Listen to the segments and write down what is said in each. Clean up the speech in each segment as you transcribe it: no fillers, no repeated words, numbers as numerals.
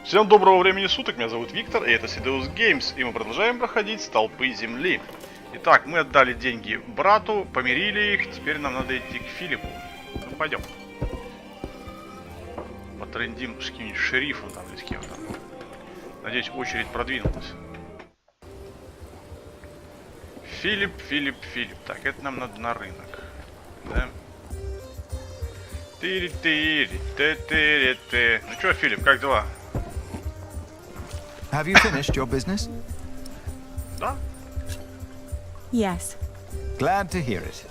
Всем доброго времени суток, меня зовут Виктор, и это Sedeus Games, и мы продолжаем проходить Столпы Земли. Итак, мы отдали деньги брату, помирили их, теперь нам надо идти к Филиппу. Ну, пойдем. Потрендим с каким-нибудь шерифом там или с кем-то. Надеюсь, очередь продвинулась. Филипп. Так, это нам надо на рынок. Да? Ну чё, Филипп, как дела? Have you finished your business? Да? Yes. Glad to hear it.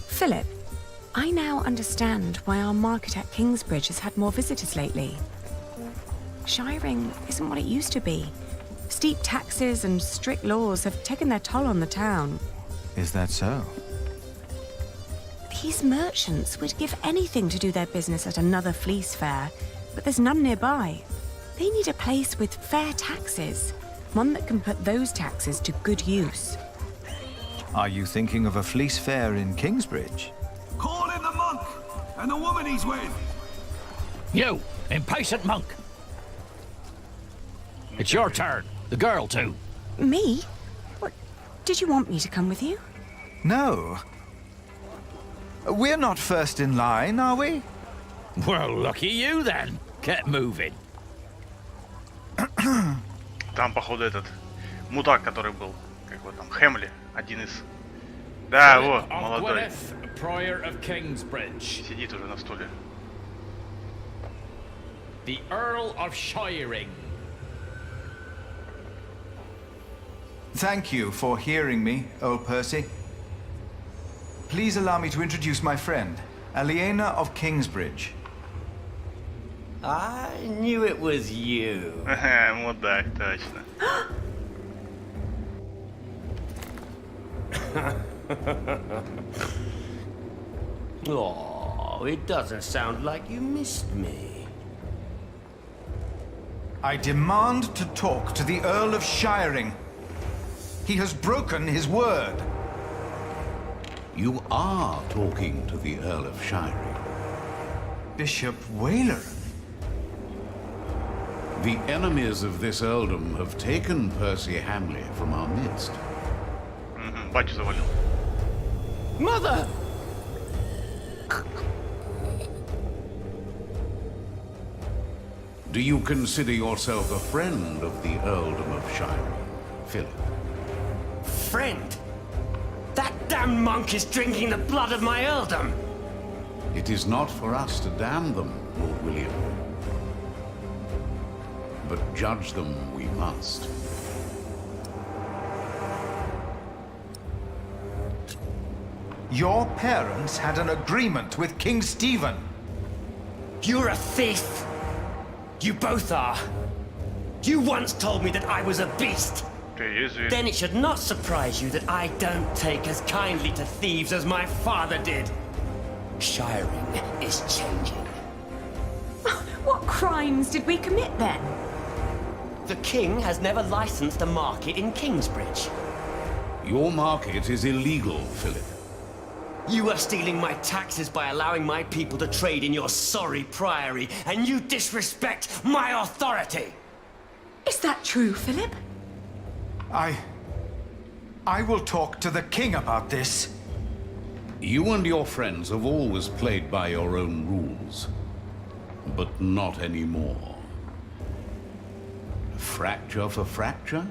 Philip, I now understand why our market at Kingsbridge has had more visitors lately. Shiring isn't what it used to be. Steep taxes and strict laws have taken their toll on the town. Is that so? These merchants would give anything to do their business at another fleece fair, but there's none nearby. They need a place with fair taxes, one that can put those taxes to good use. Are you thinking of a fleece fair in Kingsbridge? Call in the monk and the woman he's with. You, impatient monk. It's your turn. The girl too. Me? What? Did you want me to come with you? No. We're not first in line, are we? Well, lucky you then. Get moving. Там, походу, этот мудак, который был, как его там, Хэмли, один из... Да, вот, молодой. Сидит уже на стуле. The Earl of Shiring. Thank you for hearing me, old Percy. Please allow me to introduce my friend, Aliena of Kingsbridge. I knew it was you. Мудак, точно. Oh, it doesn't sound like you missed me. I demand to talk to the Earl of Shiring. He has broken his word. You are talking to the Earl of Shiring. Bishop Whaler. The enemies of this earldom have taken Percy Hamley from our midst. Батю завалил. Mother! Do you consider yourself a friend of the earldom of Shiring, Philip? Friend! That damn monk is drinking the blood of my earldom! It is not for us to damn them, Lord William. But judge them we must. Your parents had an agreement with King Stephen. You're a thief! You both are. You once told me that I was a beast. Then it should not surprise you that I don't take as kindly to thieves as my father did. Shiring is changing. What crimes did we commit then? The king has never licensed a market in Kingsbridge. Your market is illegal, Philip. You are stealing my taxes by allowing my people to trade in your sorry priory, and you disrespect my authority! Is that true, Philip? I will talk to the king about this. You and your friends have always played by your own rules, but not anymore. Fracture for fracture,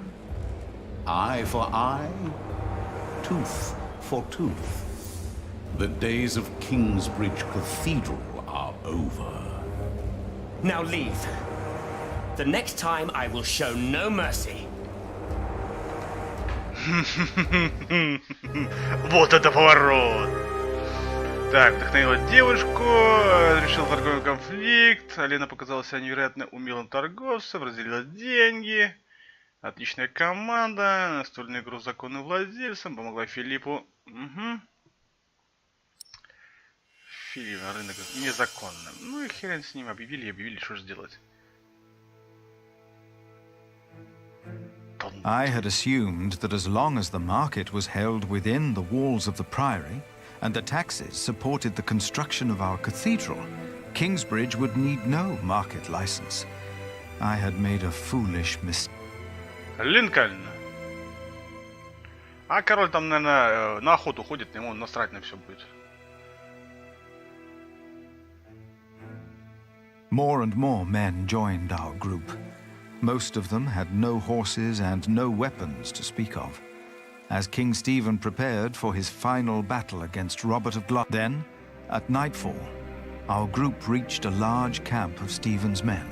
eye for eye, tooth for tooth. The days of Kingsbridge Cathedral are over. Now leave. The next time I will show no mercy. Вот это поворот! Так, вдохновила девушку, решил торговый конфликт. Алена показала себя невероятно умелым торговцем, разделила деньги. Отличная команда, настольную игру с законным владельцем, помогла Филиппу. Филипп на рынок незаконным. Ну и хрен с ним, объявили, что же сделать. I had assumed that as long as the market was held within the walls of the priory, and the taxes supported the construction of our cathedral, Kingsbridge would need no market license. I had made a foolish mistake. Линкольн. А король там, наверное, на охоту ходит, ему насрать на все будет. More and more men joined our group. Most of them had no horses and no weapons to speak of, as King Stephen prepared for his final battle against Robert of Gloucester. Then, at nightfall, our group reached a large camp of Stephen's men.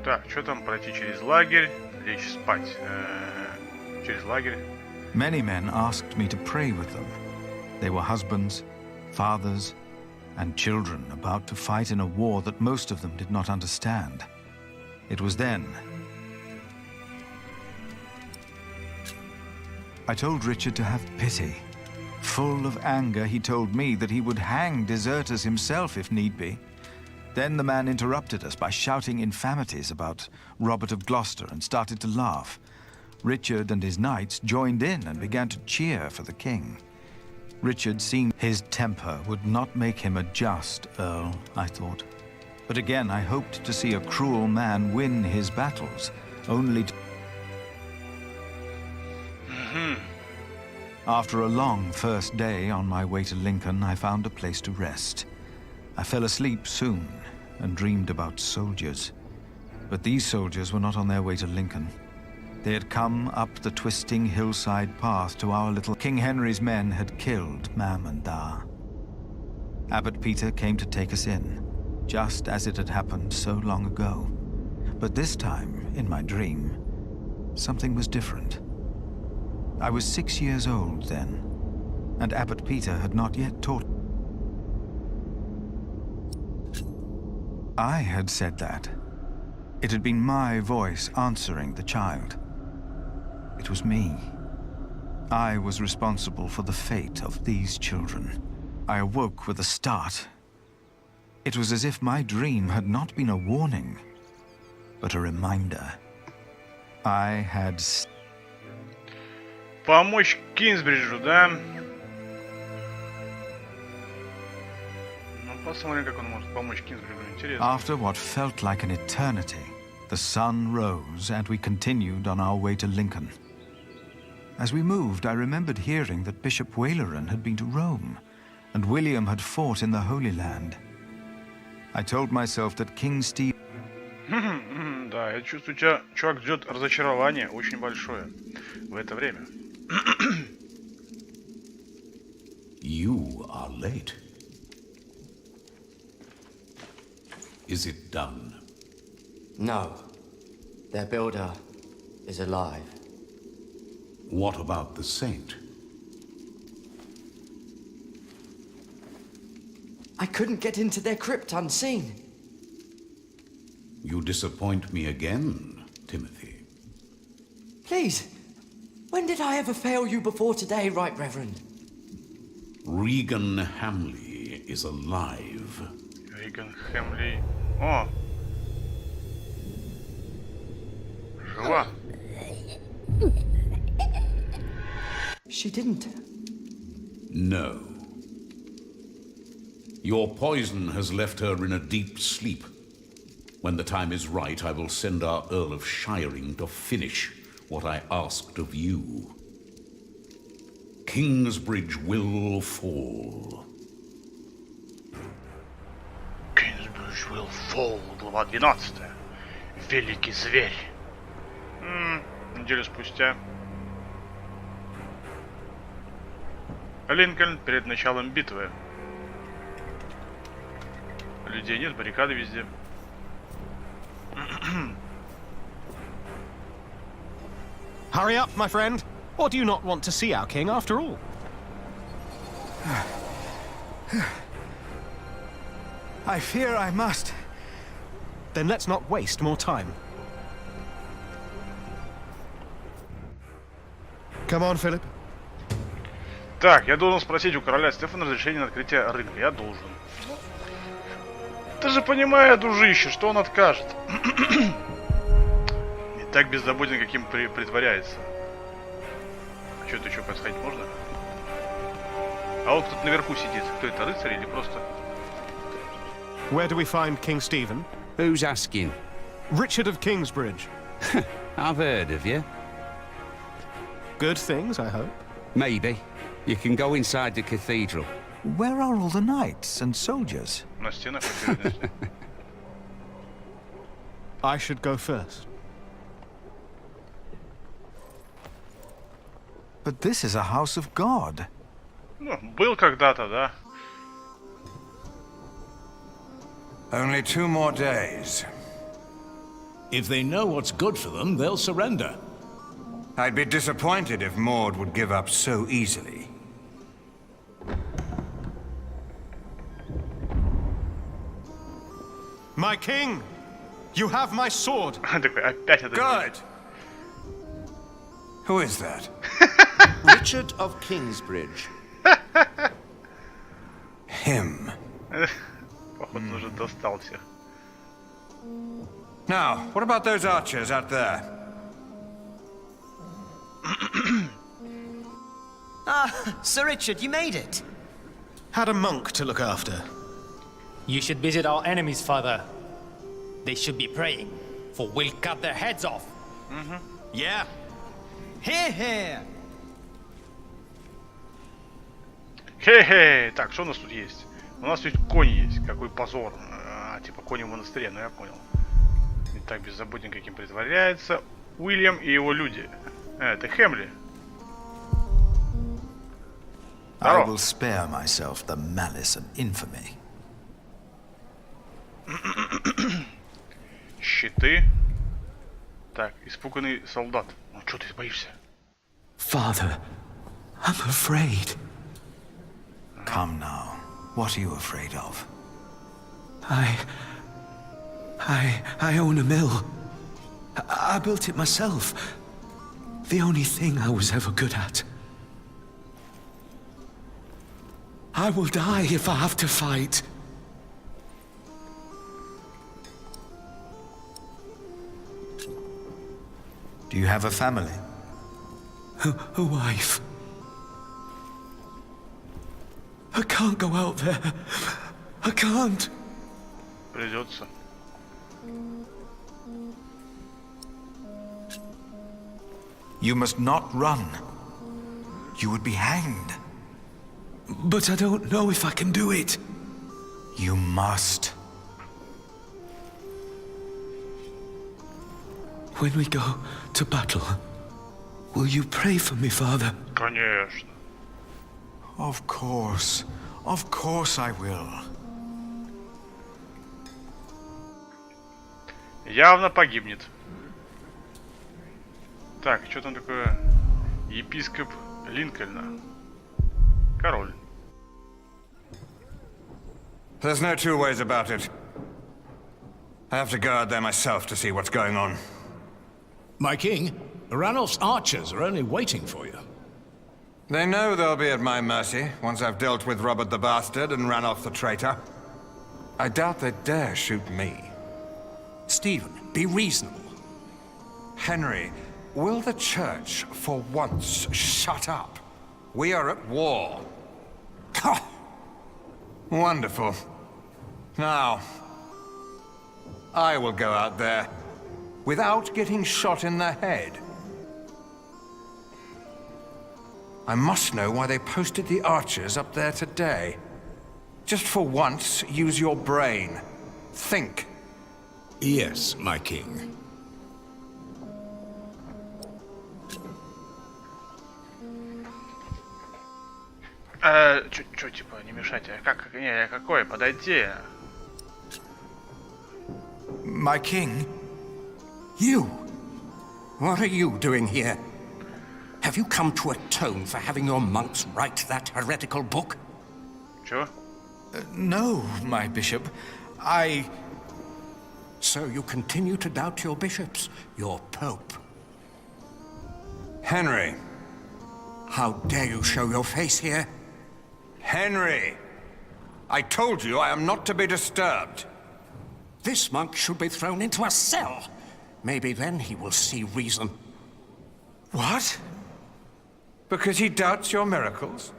Так, что там пройти через лагерь, лечь спать через лагерь. Many men asked me to pray with them. They were husbands, fathers, and children about to fight in a war that most of them did not understand. It was then I told Richard to have pity. Full of anger, he told me that he would hang deserters himself if need be. Then the man interrupted us by shouting infamities about Robert of Gloucester and started to laugh. Richard and his knights joined in and began to cheer for the king. Richard seemed his temper would not make him a just earl, I thought. But again, I hoped to see a cruel man win his battles, only to... After a long first day on my way to Lincoln, I found a place to rest. I fell asleep soon and dreamed about soldiers. But these soldiers were not on their way to Lincoln. They had come up the twisting hillside path to our little... King Henry's men had killed Mam and Da. Abbot Peter came to take us in, just as it had happened so long ago. But this time, in my dream, something was different. I was 6 years old then, and Abbot Peter had not yet taught... I had said that. It had been my voice answering the child. It was me. I was responsible for the fate of these children. I awoke with a start. It was as if my dream had not been a warning, but a reminder. I had... Помочь Кинсбриджу, да? Ну, посмотрим, как он может помочь Кинсбриджу. Интересно. After what felt like an eternity, the sun rose and we continued on our way to Lincoln. As we moved, I remembered hearing that Bishop Waleran had been to Rome, and William had fought in the Holy Land. I told myself that King Steve... Да, я чувствую, тебя, чувак, ждет разочарование очень большое в это время. You are late. Is it done? No. Their builder is alive. What about the saint? I couldn't get into their crypt unseen. You disappoint me again, Timothy. Please, when did I ever fail you before today, Right Reverend? Regan Hamley is alive. Regan Hamley... О! Жива! She didn't. No. Your poison has left her in a deep sleep. When the time is right, I will send our Earl of Shiring to finish what I asked of you. Kingsbridge will fall. Kingsbridge will fall, глава 12. Великий Зверь. Неделю спустя. Линкольн перед началом битвы. Людей нет, баррикады везде. Hurry up, my friend. Or do you not want to see our king after all? I fear I must. Then let's not waste more time. Come on, Philip. Так, я должен спросить у короля Стефана разрешение на открытие рынка. Я должен. Ты же понимаешь, дружище, что он откажет. Не так беззаботен, каким притворяется. А что это еще подсходить можно? А вот тут наверху сидит. Кто это, рыцарь или просто... Where do we find King Stephen? Who's asking? Richard of Kingsbridge. I've heard of you. Good things, I hope. Maybe. You can go inside the cathedral. Where are all the knights and soldiers? На стенах очередности. I should go first. But this is a house of God. Ну, был когда-то, да? Only 2 more days. If they know what's good for them, they'll surrender. I'd be disappointed if Maud would give up so easily. My king! You have my sword! Такой, опять это. Good! Who is that? Richard of Kingsbridge. Him. Походу, уже достал всех. Now, what about those archers out there? Sir Richard, you made it. Had a monk to look after. You should visit our enemies, father. They should be praying, for we'll cut their heads off. Yeah. Hear, hear. Хе-хе. Так, что у нас тут есть? У нас ведь конь есть. Какой позор. Типа кони в монастыре, ну я понял. Не так беззаботен, каким притворяется. Уильям и его люди. Это Хемли. I will spare myself the malice and infamy. Щиты. Так, испуганный солдат. Ну что ты боишься? Father, I'm afraid. Come now. What are you afraid of? I own a mill. I built it myself. The only thing I was ever good at. I will die if I have to fight. Do you have a family? A wife. I can't go out there. I can't. Придется. You must not run. You would be hanged. But I don't know if I can do it. You must. When we go to battle, will you pray for me, Father? Конечно. Of course. Of course I will. Явно погибнет. Так, что там такое? Епископ Линкольна. Король. There's no 2 ways about it. I have to go out there myself to see what's going on. My king, Ranulph's archers are only waiting for you. They know they'll be at my mercy once I've dealt with Robert the Bastard and Ranulph the traitor. I doubt they dare shoot me. Stephen, be reasonable. Henry, will the church for once shut up? We are at war. Wonderful. Now, I will go out there without getting shot in the head. I must know why they posted the archers up there today. Just for once, use your brain. Think. Yes, my king. Чё, типа, не мешайте. Как, не, какой? Подойти. My king? You? What are you doing here? Have you come to atone for having your monks write that heretical book? Чё? No, my bishop. So you continue to doubt your bishops, your pope. Henry. How dare you show your face here? Henry! I told you I am not to be disturbed. This monk should be thrown into a cell. Maybe then he will see reason. What? Because he doubts your miracles?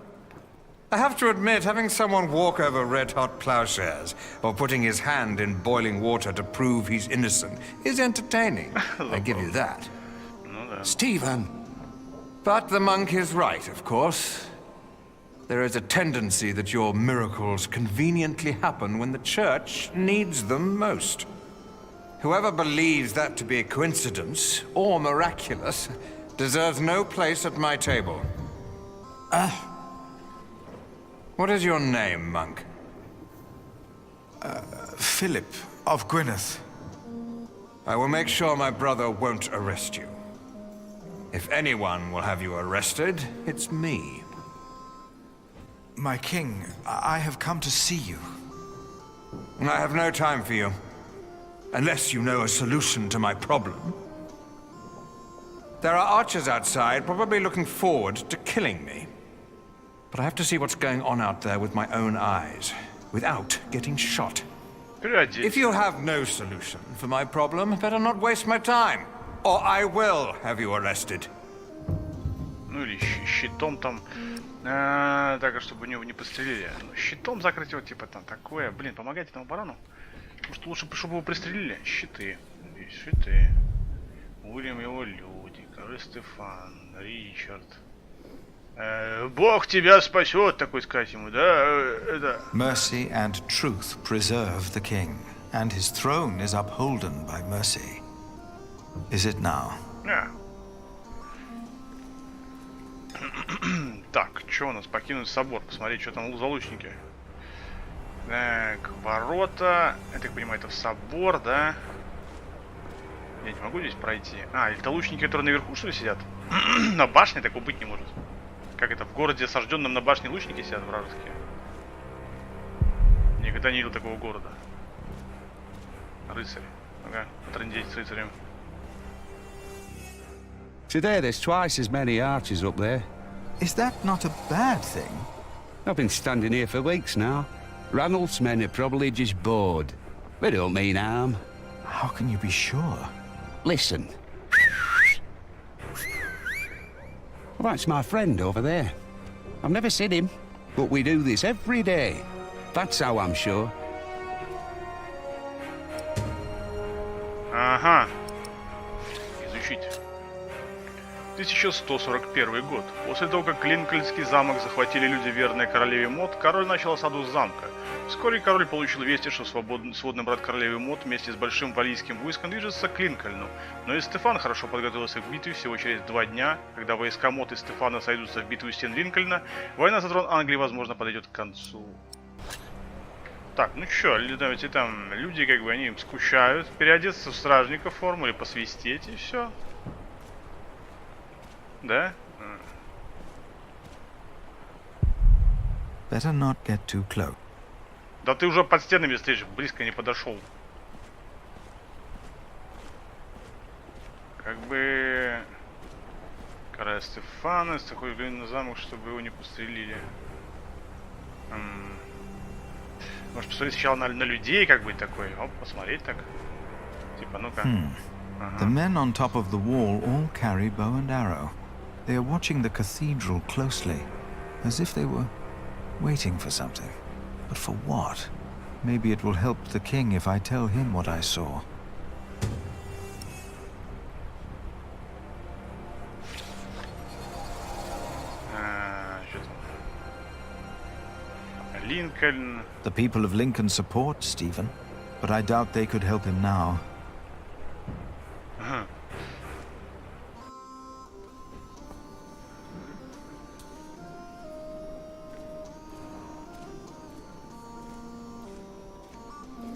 I have to admit, having someone walk over red-hot plowshares or putting his hand in boiling water to prove he's innocent is entertaining. I give you that. Stephen! But the monk is right, of course. There is a tendency that your miracles conveniently happen when the church needs them most. Whoever believes that to be a coincidence or miraculous deserves no place at my table. What is your name, monk? Philip of Gwynedd. I will make sure my brother won't arrest you. If anyone will have you arrested, it's me. My king, I have come to see you. I have no time for you. Unless you know a solution to my problem. There are archers outside, probably looking forward to killing me. But I have to see what's going on out there with my own eyes, without getting shot. If you have no solution for my problem, better not waste my time, or I will have you arrested. Ну или щитом там, так, чтобы него не пострелили. Щитом закрыть его, типа там такое. Блин, помогайте этому барану. Может лучше, чтобы его пристрелили? Щиты. Щиты. Уильям его люди. Король Стефан. Ричард. Бог тебя спасет, такой сказать ему, да? Это... Mercy and truth preserve the king, and his throne is upholden by mercy. Is it now? Yeah. Так, что у нас? Покинуть собор. Посмотреть, что там за лучники. Так, ворота. Я так понимаю, это в собор, да? Я не могу здесь пройти. А, это лучники, которые наверху, что ли, сидят? На башне такого быть не может. Как это, в городе осажденном на башне лучники сидят вражеские? Никогда не видел такого города. Рыцарь. Ага, потрындеть с рыцарем. Today there's twice as many archers up there. Is that not a bad thing? I've been standing here for weeks now. Ranulph's men are probably just bored. They don't mean harm. How can you be sure? Listen. Well, that's my friend over there. I've never seen him, but we do this every day. That's how I'm sure. Ага. Изучить. 1141 год. После того, как Линкольнский замок захватили люди, верные королеве Мод, король начал осаду замка. Вскоре король получил вести, что сводный брат королевы Мод вместе с большим валлийским войском движется к Линкольну. Но и Стефан хорошо подготовился к битве. Всего через 2 дня, когда войска Мод и Стефана сойдутся в битву стен Линкольна, война за трон Англии, возможно, подойдет к концу. Так, ну чё, эти там люди, как бы, они скучают, переодеться в стражника форму или посвистеть, и все. Да? Better not get too close. Да ты уже под стенами стоишь, близко не подошел. Как бы... Короля Стефана, с такой глядя на замок, чтобы его не пострелили. Может посмотреть сначала на людей, как бы такой, оп, посмотреть так. Типа, ну-ка. The men on top of the wall all carry bow and arrow. They are watching the cathedral closely, as if they were waiting for something. But for what? Maybe it will help the king if I tell him what I saw. Lincoln. The people of Lincoln support Stephen, but I doubt they could help him now.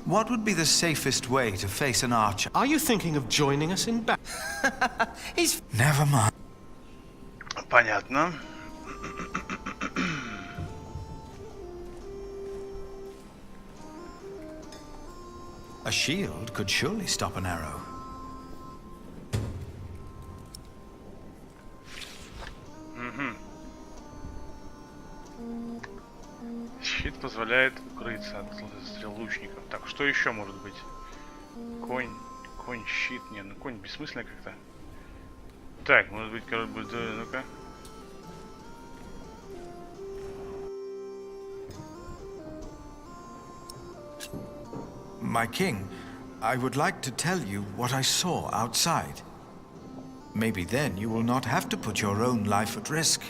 What would be the safest way to face an archer? Are you thinking of joining us in battle? He's... Never mind. Понятно. A shield could surely stop an arrow. Щит позволяет укрыться от стрел лучников. Так, что еще может быть? Конь, щит. Не, ну конь бессмысленно как-то. Так, может быть, король будет... Ну-ка. My king, I would like to tell you what I saw outside. Maybe then you will not have to put your own life at risk.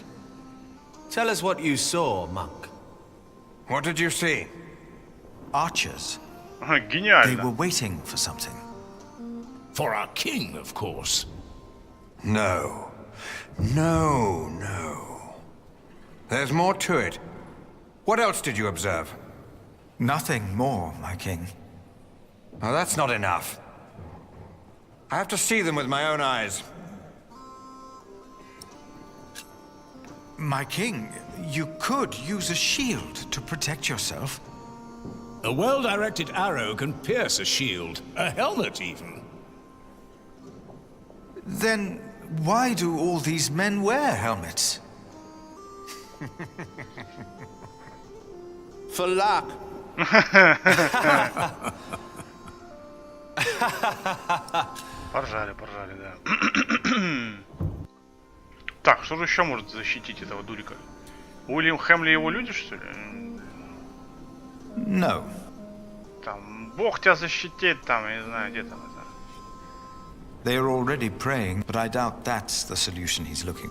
Tell us what you saw, monk. What did you see? Archers. Гениально. They were waiting for something. For our king, of course. No. No. There's more to it. What else did you observe? Nothing more, my king. Oh, that's not enough. I have to see them with my own eyes. My king, you could use a shield to protect yourself. A well-directed arrow can pierce a shield, a helmet even. Then why do all these men wear helmets? For luck. Поржали, да. Так, что же еще может защитить этого дурика? Уильям Хэмли и его люди, что ли? No. Там, Бог тебя защитит, там, я не знаю, где там это. They are already praying, but I doubt that's the solution he's looking.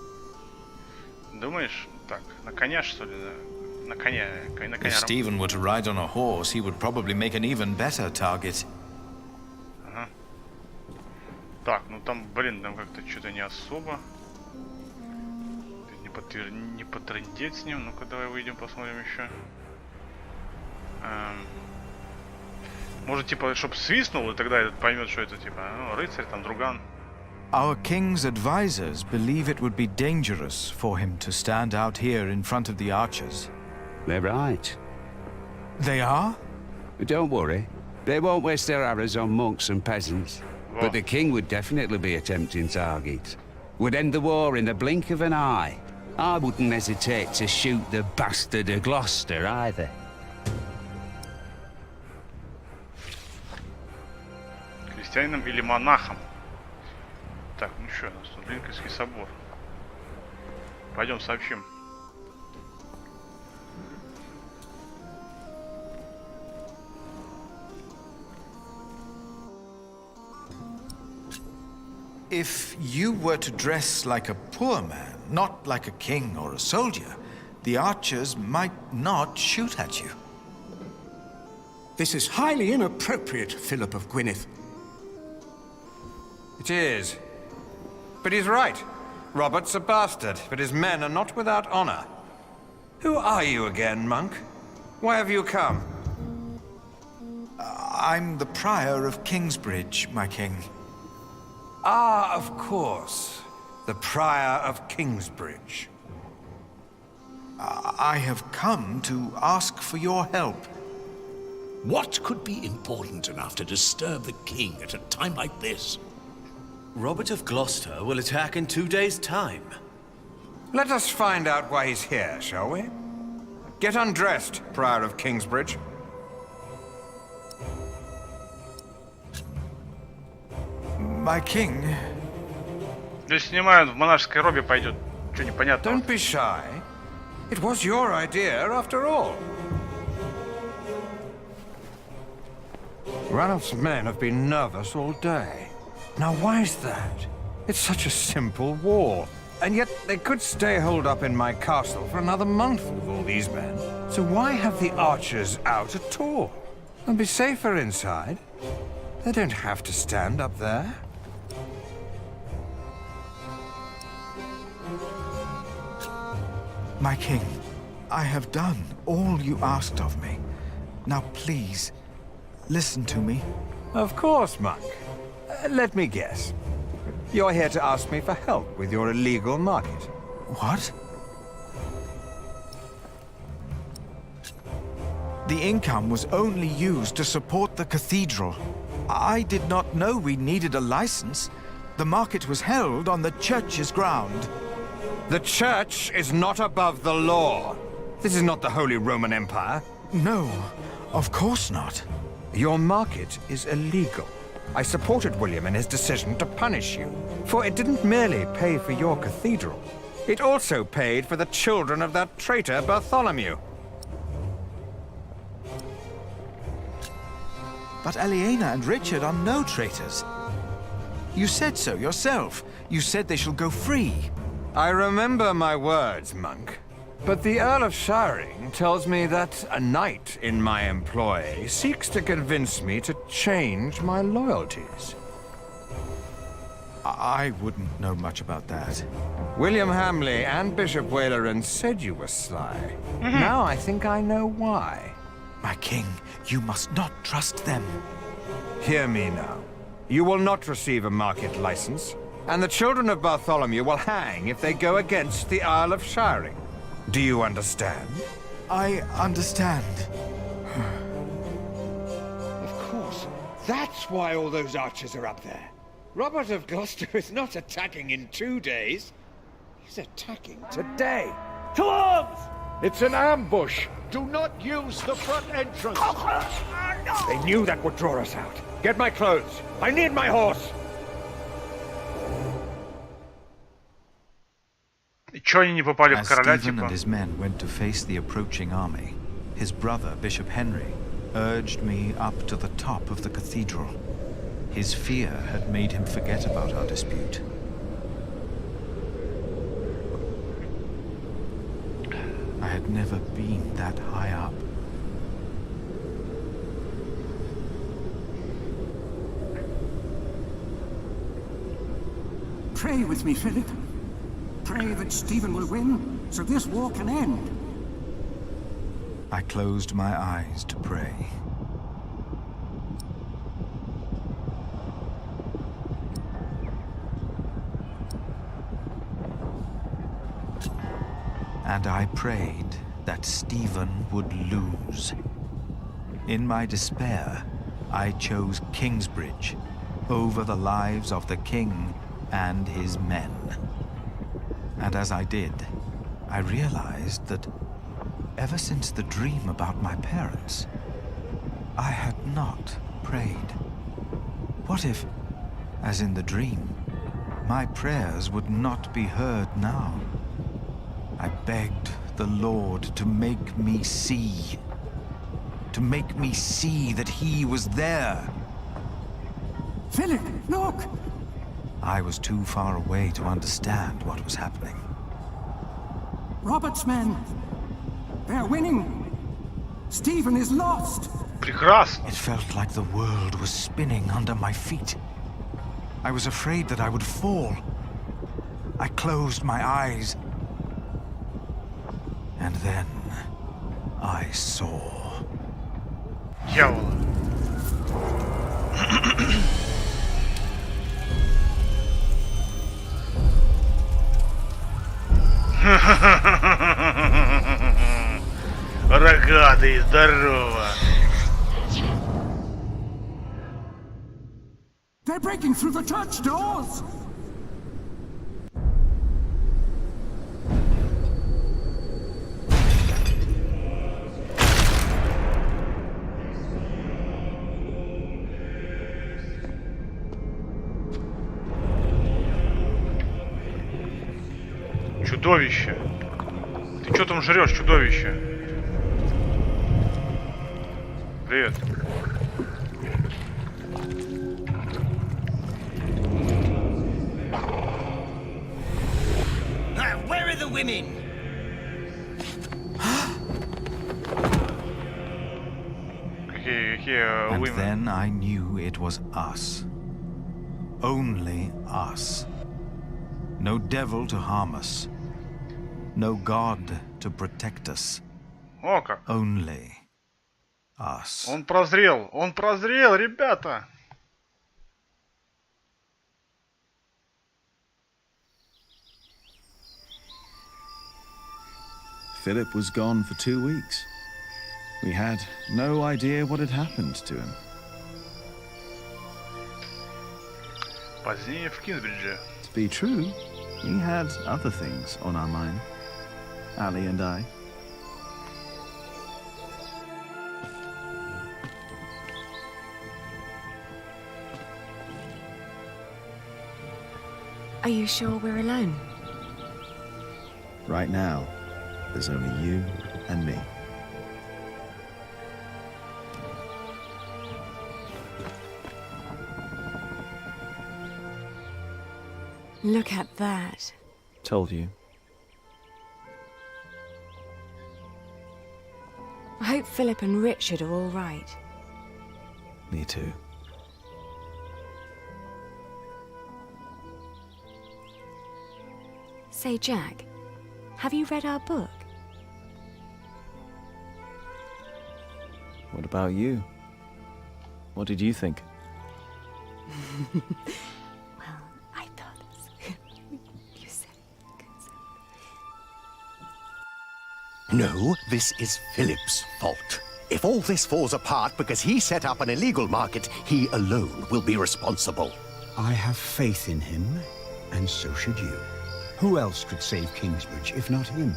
Думаешь, так, на коня, что ли, да? На коня. If Stephen were to ride on a horse, he would probably make an even better target. Ага. Так, ну там, блин, там как-то что-то не особо. Не потрындеть с ним. Ну-ка, давай выйдем, посмотрим еще. Может, типа, чтоб свистнул, и тогда этот поймет, что это, типа, ну, рыцарь, там, друган. Our king's advisors believe it would be dangerous for him to stand out here in front of the archers. They're right. They are? Don't worry. They won't waste their arrows on monks and peasants. Whoa. But the king would definitely be a tempting target. Would end the war in the blink of an eye. I wouldn't hesitate to shoot the bastard of Gloucester either. Христианином или монахом? Так, ну что, у нас тут Великий собор. Пойдем сообщим. If you were to dress like a poor man, not like a king or a soldier, the archers might not shoot at you. This is highly inappropriate, Philip of Gwynedd. It is. But he's right. Robert's a bastard, but his men are not without honor. Who are you again, monk? Why have you come? I'm the prior of Kingsbridge, my king. Ah, of course. The prior of Kingsbridge. I have come to ask for your help. What could be important enough to disturb the king at a time like this? Robert of Gloucester will attack in 2 days' time. Let us find out why he's here, shall we? Get undressed, prior of Kingsbridge. My king. Здесь снимают, в монашеской робе пойдет. Что непонятно? Don't be shy. It was your idea, after all. Ranulph's men have been nervous all day. Now, why is that? It's such a simple wall. And yet, they could stay holed up in my castle for another month with all these men. So why have the archers out at all? They'll be safer inside. They don't have to stand up there. My king, I have done all you asked of me. Now please, listen to me. Of course, monk. Let me guess. You're here to ask me for help with your illegal market. What? The income was only used to support the cathedral. I did not know we needed a license. The market was held on the church's ground. The church is not above the law. This is not the Holy Roman Empire. No, of course not. Your market is illegal. I supported William in his decision to punish you, for it didn't merely pay for your cathedral. It also paid for the children of that traitor Bartholomew. But Aliena and Richard are no traitors. You said so yourself. You said they shall go free. I remember my words, monk. But the Earl of Shiring tells me that a knight in my employ seeks to convince me to change my loyalties. I wouldn't know much about that. William Hamley and Bishop Waleran said you were sly. Now I think I know why. My king, you must not trust them. Hear me now. You will not receive a market license, and the children of Bartholomew will hang if they go against the Earl of Shiring. Do you understand? I understand. Of course. That's why all those archers are up there. Robert of Gloucester is not attacking in 2 days. He's attacking today. To arms! It's an ambush. Do not use the front entrance. They knew that would draw us out. Get my clothes. I need my horse. As Stephen and his men went to face the approaching army, his brother, Bishop Henry, urged me up to the top of the cathedral. His fear had made him forget about our dispute. I had never been that high up. Pray with me, Philip. Pray that Stephen will win, so this war can end. I closed my eyes to pray. And I prayed that Stephen would lose. In my despair, I chose Kingsbridge over the lives of the king and his men. And as I did, I realized that ever since the dream about my parents, I had not prayed. What if, as in the dream, my prayers would not be heard now? I begged the Lord to make me see. To make me see that he was there. Philip, look! I was too far away to understand what was happening. Robert's men. They're winning. Stephen is lost. Прекрасно. It felt like the world was spinning under my feet. I was afraid that I would fall. I closed my eyes. And then I saw. Дьявола. Рогатый, здорово. They're breaking through the church doors. Чудовище. Ты что там жрешь, чудовище? Привет. Where are the women? And then I knew it was us. Only us. No devil to harm us. No God to protect us. О как. Only us. Он прозрел, ребята. Philip was gone for 2 weeks. We had no idea what had happened to him. Позднее в Кинсбридже. To be true, we had other things on our mind. Ali and I. Are you sure we're alone? Right now, there's only you and me. Look at that. Told you. I hope Philip and Richard are all right. Me too. Say, Jack, have you read our book? What about you? What did you think? Well, I thought you said. No, this is Philip's fault. If all this falls apart because he set up an illegal market, he alone will be responsible. I have faith in him, and so should you. Who else could save Kingsbridge if not him?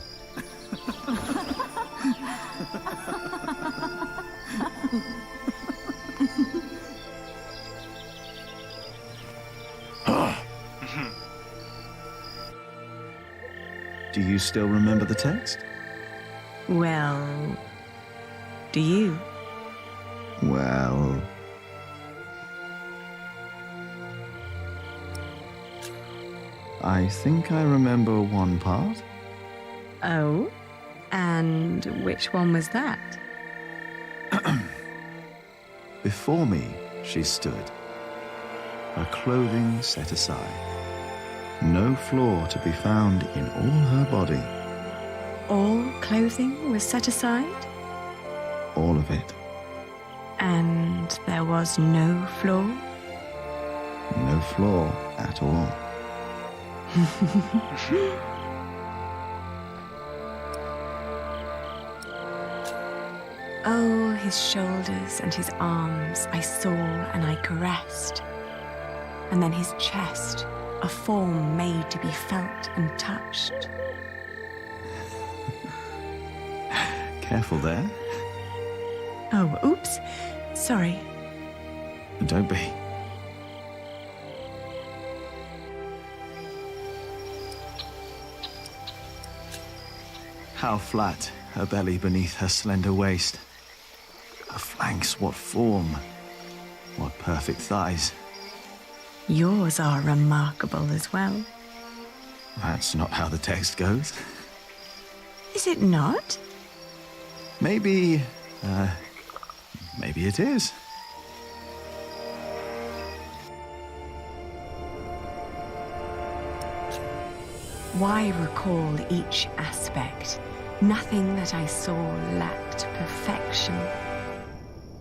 Do you still remember the text? Well, do you? Well... I think I remember one part. Oh? And which one was that? Before me, she stood, her clothing set aside, no flaw to be found in all her body. All clothing was set aside? All of it. And there was no flaw? No flaw at all. Oh, his shoulders and his arms I saw and I caressed. And then his chest, a form made to be felt and touched. Careful there. Oh, oops. Sorry. Don't be. How flat her belly beneath her slender waist. Her flanks, what form. What perfect thighs. Yours are remarkable as well. That's not how the text goes. Is it not? Maybe it is. Why recall each aspect? Nothing that I saw lacked perfection.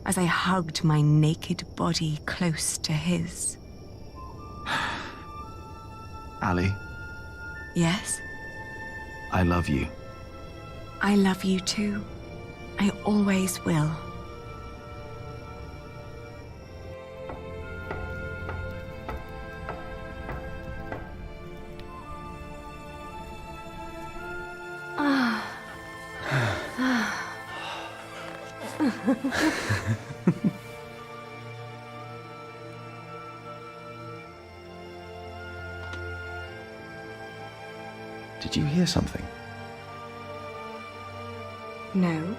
As I hugged my naked body close to his. Ali, Yes? I love you. I love you too. I always will. Did you hear something? No.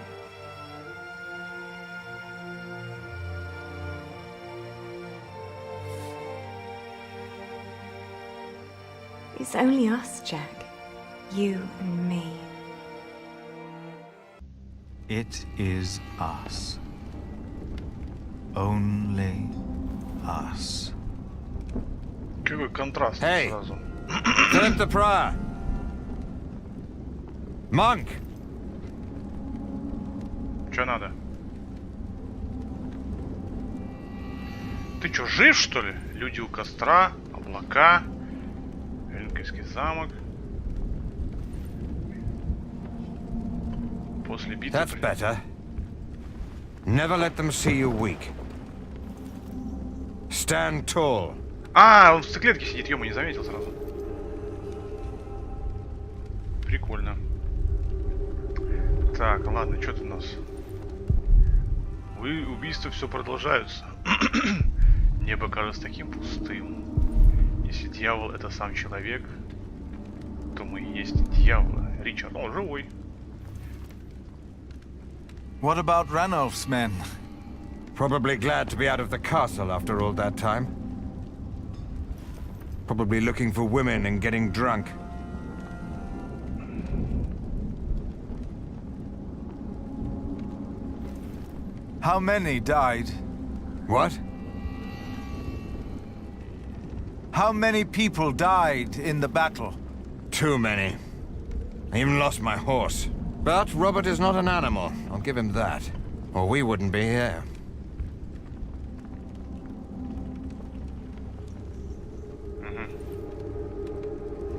It's only us, Jack. You and me. It is us. Only us. Какой контраст Hey. сразу. Philip the Prior! Monk! Чё надо? Ты чё, жив, что ли? Люди у костра, облака, Великий замок. После битвы... That's better. Never let them see you weak. Stand tall. А, он в циклетке сидит, ё-моё, не заметил сразу. Прикольно. Так, ладно, что тут у нас? Убийства все продолжаются. Небо кажется таким пустым. Если дьявол это сам человек, то мы и есть дьяволы. Ричард, он живой. What about Ranulph's men? Probably glad to be out of the castle after all that time. Probably looking for women and getting drunk. How many died? What? How many people died in the battle? Too many. I even lost my horse. But Robert is not an animal. I'll give him that. Or we wouldn't be here.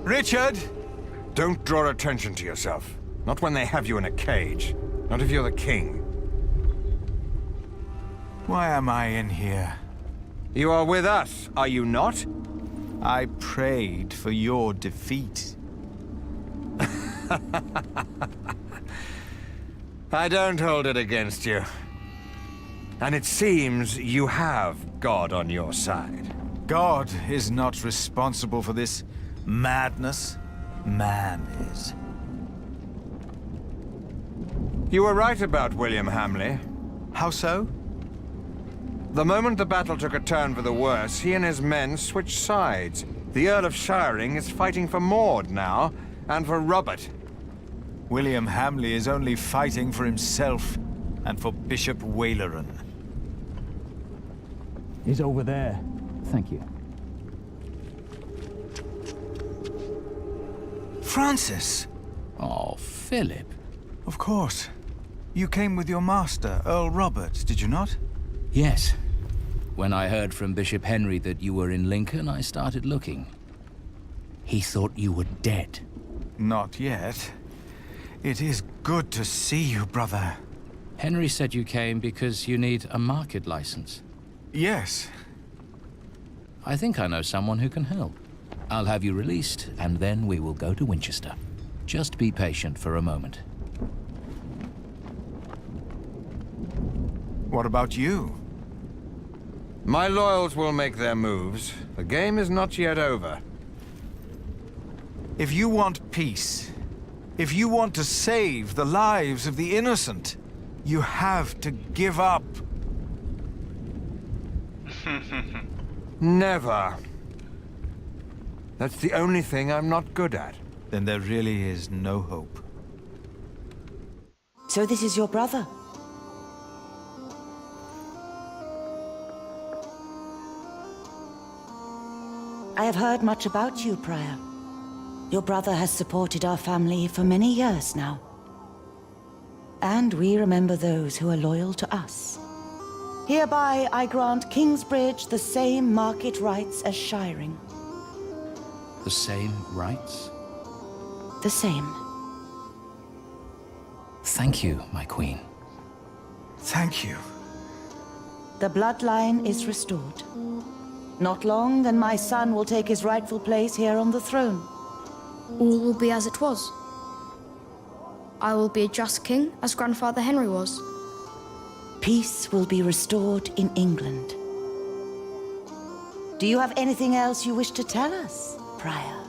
Richard! Don't draw attention to yourself. Not when they have you in a cage. Not if you're the king. Why am I in here? You are with us, are you not? I prayed for your defeat. I don't hold it against you. And it seems you have God on your side. God is not responsible for this madness. Man is. You were right about William Hamley. How so? The moment the battle took a turn for the worse, he and his men switched sides. The Earl of Shiring is fighting for Maud now, and for Robert. William Hamley is only fighting for himself, and for Bishop Waleran. He's over there. Thank you. Francis! Oh, Philip. Of course. You came with your master, Earl Robert, did you not? Yes. When I heard from Bishop Henry that you were in Lincoln, I started looking. He thought you were dead. Not yet. It is good to see you, brother. Henry said you came because you need a market license. Yes. I think I know someone who can help. I'll have you released, and then we will go to Winchester. Just be patient for a moment. What about you? My loyals will make their moves. The game is not yet over. If you want peace, if you want to save the lives of the innocent, you have to give up. Never. That's the only thing I'm not good at. Then there really is no hope. So this is your brother? I have heard much about you, Prior. Your brother has supported our family for many years now. And we remember those who are loyal to us. Hereby, I grant Kingsbridge the same market rights as Shiring. The same rights? The same. Thank you, my queen. Thank you. The bloodline is restored. Not long, and my son will take his rightful place here on the throne. All will be as it was. I will be a just king, as Grandfather Henry was. Peace will be restored in England. Do you have anything else you wish to tell us, Prior?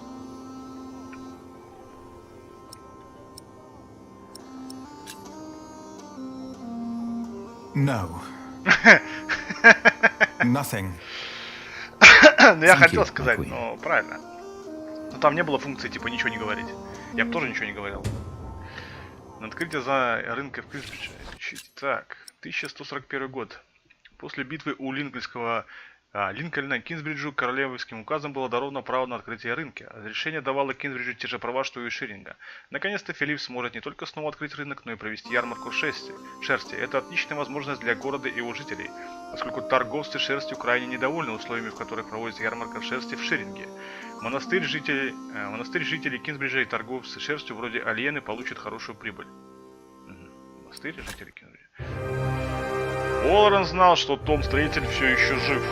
No. Nothing. Ну, я хотел сказать, но правильно. Но там не было функции, типа, ничего не говорить. Я бы тоже ничего не говорил. На открытие за рынка в Кинсбридже. Так, 1141 год. После битвы у Линкольна Кинсбриджу королевским указом было даровано право на открытие рынка. Разрешение давало Кинсбриджу те же права, что и Ширинга. Наконец-то Филипп сможет не только снова открыть рынок, но и провести ярмарку шерсти. Это отличная возможность для города и его жителей, поскольку торговцы шерстью крайне недовольны условиями, в которых проводится ярмарка шерсти в Ширинге. Монастырь жителей Кинсбриджа и торговцы шерстью вроде Альены получат хорошую прибыль. Монастырь жителей Кинсбриджа. Уоллерен знал, что Том Строитель все еще жив.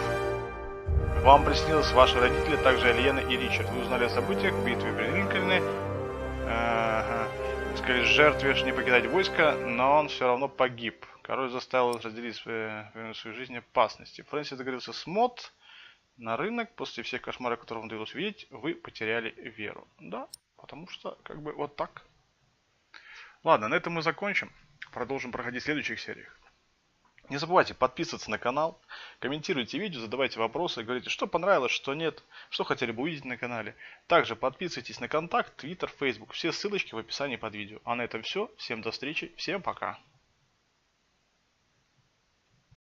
Вам приснилось ваши родители, также Альена и Ричард. Вы узнали о событиях в битве при Линкольне. Сказали жертве не покидать войско, но он все равно погиб. Король заставил их разделить свою жизнь опасности. Фрэнсис договорился с Мод на рынок. После всех кошмаров, которые вам удалось видеть, вы потеряли веру. Да, потому что как бы вот так. Ладно, на этом мы закончим. Продолжим проходить в следующих сериях. Не забывайте подписываться на канал, комментируйте видео, задавайте вопросы, говорите, что понравилось, что нет, что хотели бы увидеть на канале. Также подписывайтесь на контакт, Twitter, Facebook. Все ссылочки в описании под видео. А на этом все. Всем до встречи, всем пока.